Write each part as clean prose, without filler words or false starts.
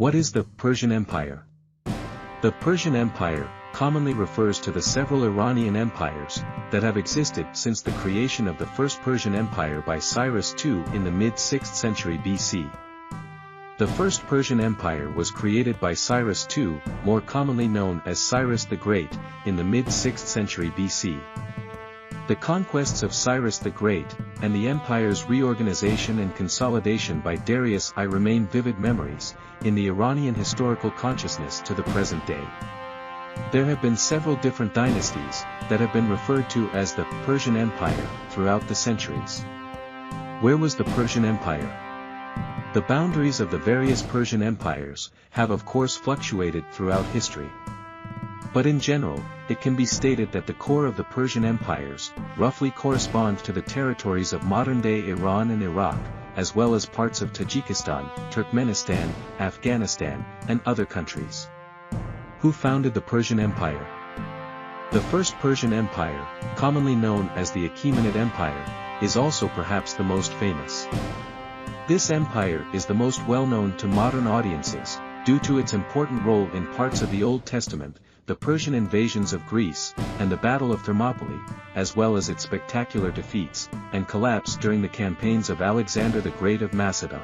What is the Persian Empire? The Persian Empire commonly refers to the several Iranian empires that have existed since the creation of the First Persian Empire by Cyrus II in the mid-6th century BC. The First Persian Empire was created by Cyrus II, more commonly known as Cyrus the Great, in the mid-6th century BC. The conquests of Cyrus the Great, and the empire's reorganization and consolidation by Darius I remain vivid memories in the Iranian historical consciousness to the present day. There have been several different dynasties that have been referred to as the Persian Empire throughout the centuries. Where was the Persian Empire? The boundaries of the various Persian empires have of course fluctuated throughout history. But in general, it can be stated that the core of the Persian empires roughly correspond to the territories of modern-day Iran and Iraq, as well as parts of Tajikistan, Turkmenistan, Afghanistan, and other countries. Who founded the Persian Empire? The First Persian Empire, commonly known as the Achaemenid Empire, is also perhaps the most famous. This empire is the most well-known to modern audiences, due to its important role in parts of the Old Testament, the Persian invasions of Greece, and the Battle of Thermopylae, as well as its spectacular defeats and collapse during the campaigns of Alexander the Great of Macedon.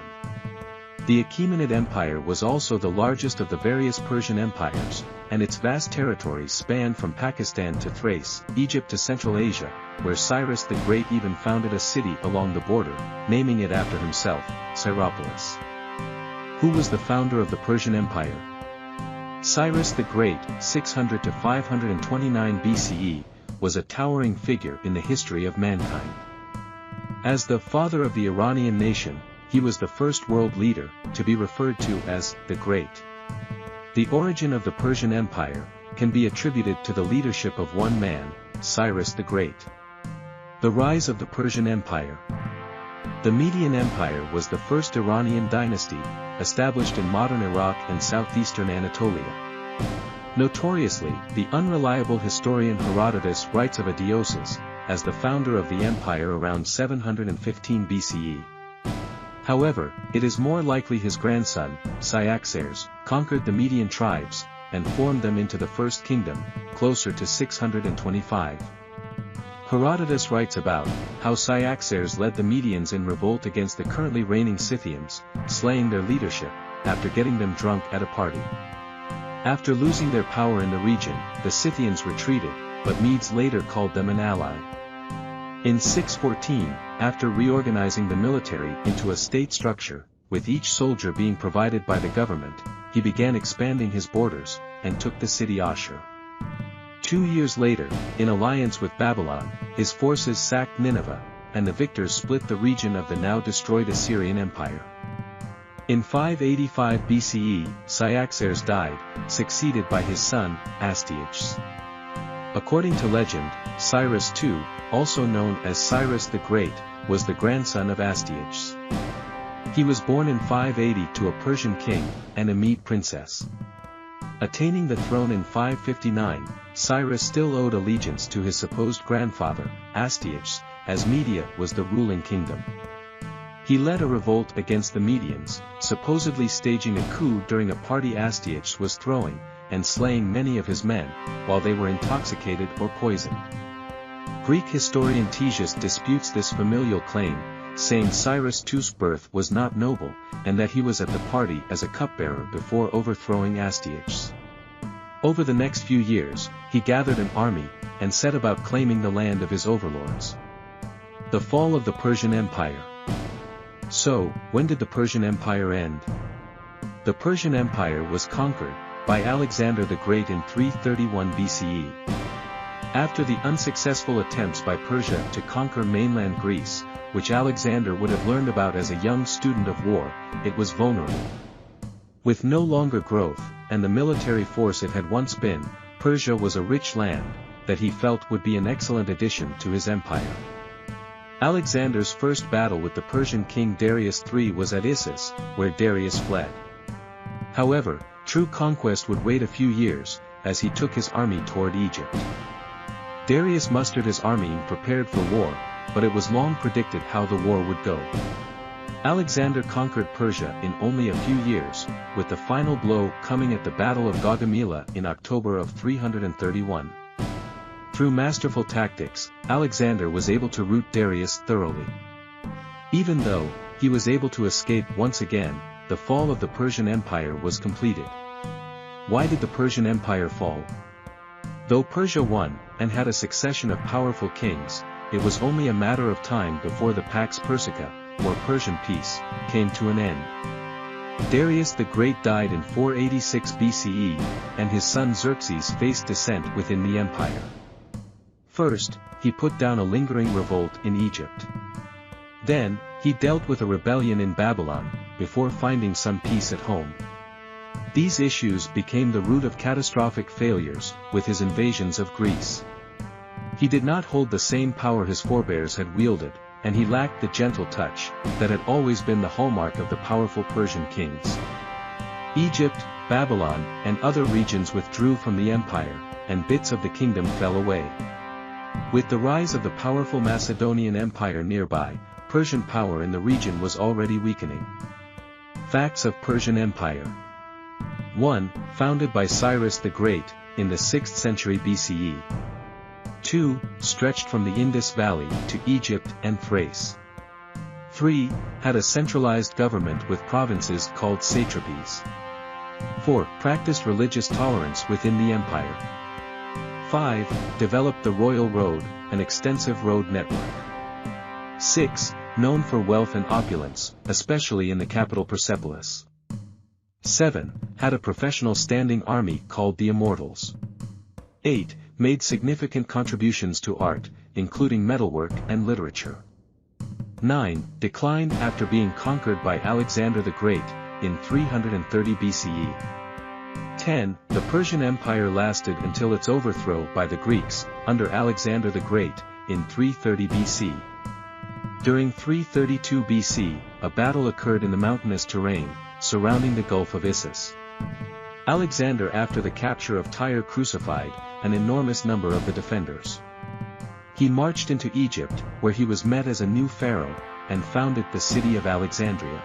The Achaemenid Empire was also the largest of the various Persian empires, and its vast territories spanned from Pakistan to Thrace, Egypt to Central Asia, where Cyrus the Great even founded a city along the border, naming it after himself, Persepolis. Who was the founder of the Persian Empire? Cyrus the Great, 600 to 529 BCE, was a towering figure in the history of mankind. As the father of the Iranian nation, he was the first world leader to be referred to as the Great. The origin of the Persian Empire can be attributed to the leadership of one man, Cyrus the Great. The rise of the Persian Empire. The Median Empire was the first Iranian dynasty, established in modern Iraq and southeastern Anatolia. Notoriously, the unreliable historian Herodotus writes of Darius as the founder of the empire around 715 BCE. However, it is more likely his grandson, Xerxes, conquered the Median tribes, and formed them into the First Kingdom, closer to 625. Herodotus writes about how Xerxes led the Medians in revolt against the currently reigning Scythians, slaying their leadership, after getting them drunk at a party. After losing their power in the region, the Scythians retreated, but Medes later called them an ally. In 614, after reorganizing the military into a state structure, with each soldier being provided by the government, he began expanding his borders, and took the city Ashur. 2 years later, in alliance with Babylon, his forces sacked Nineveh, and the victors split the region of the now destroyed Assyrian Empire. In 585 BCE, Xerxes died, succeeded by his son, Astyages. According to legend, Cyrus II, also known as Cyrus the Great, was the grandson of Astyages. He was born in 580 to a Persian king and a Mede princess. Attaining the throne in 559, Cyrus still owed allegiance to his supposed grandfather, Astyages, as Media was the ruling kingdom. He led a revolt against the Medians, supposedly staging a coup during a party Astyages was throwing, and slaying many of his men, while they were intoxicated or poisoned. Greek historian Ctesias disputes this familial claim, saying Cyrus II's birth was not noble, and that he was at the party as a cupbearer before overthrowing Astyages. Over the next few years, he gathered an army, and set about claiming the land of his overlords. The fall of the Persian Empire. So, when did the Persian Empire end? The Persian Empire was conquered by Alexander the Great in 331 BCE. After the unsuccessful attempts by Persia to conquer mainland Greece, which Alexander would have learned about as a young student of war, it was vulnerable. With no longer growth, and the military force it had once been, Persia was a rich land that he felt would be an excellent addition to his empire. Alexander's first battle with the Persian king Darius III was at Issus, where Darius fled. However, true conquest would wait a few years, as he took his army toward Egypt. Darius mustered his army and prepared for war, but it was long predicted how the war would go. Alexander conquered Persia in only a few years, with the final blow coming at the Battle of Gaugamela in October of 331. Through masterful tactics, Alexander was able to rout Darius thoroughly. Even though he was able to escape once again, the fall of the Persian Empire was completed. Why did the Persian Empire fall? Though Persia won, and had a succession of powerful kings, it was only a matter of time before the Pax Persica, or Persian peace, came to an end. Darius the Great died in 486 BCE, and his son Xerxes faced dissent within the empire. First, he put down a lingering revolt in Egypt. Then, he dealt with a rebellion in Babylon, before finding some peace at home. These issues became the root of catastrophic failures, with his invasions of Greece. He did not hold the same power his forebears had wielded, and he lacked the gentle touch that had always been the hallmark of the powerful Persian kings. Egypt, Babylon, and other regions withdrew from the empire, and bits of the kingdom fell away. With the rise of the powerful Macedonian Empire nearby, Persian power in the region was already weakening. Facts of Persian Empire. 1. Founded by Cyrus the Great, in the 6th century BCE. 2. Stretched from the Indus Valley to Egypt and Thrace. 3. Had a centralized government with provinces called satrapies. 4. Practiced religious tolerance within the empire. 5. Developed the royal road, an extensive road network. 6. Known for wealth and opulence, especially in the capital Persepolis. 7. Had a professional standing army called the Immortals. 8. Made significant contributions to art, including metalwork and literature. 9. Declined after being conquered by Alexander the Great, in 330 BCE. 10. The Persian Empire lasted until its overthrow by the Greeks, under Alexander the Great, in 330 BC. During 332 BC, a battle occurred in the mountainous terrain, surrounding the Gulf of Issus. Alexander, after the capture of Tyre, crucified an enormous number of the defenders. He marched into Egypt, where he was met as a new pharaoh, and founded the city of Alexandria.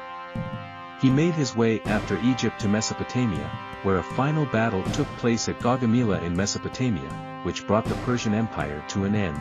He made his way after Egypt to Mesopotamia, where a final battle took place at Gaugamela in Mesopotamia, which brought the Persian Empire to an end.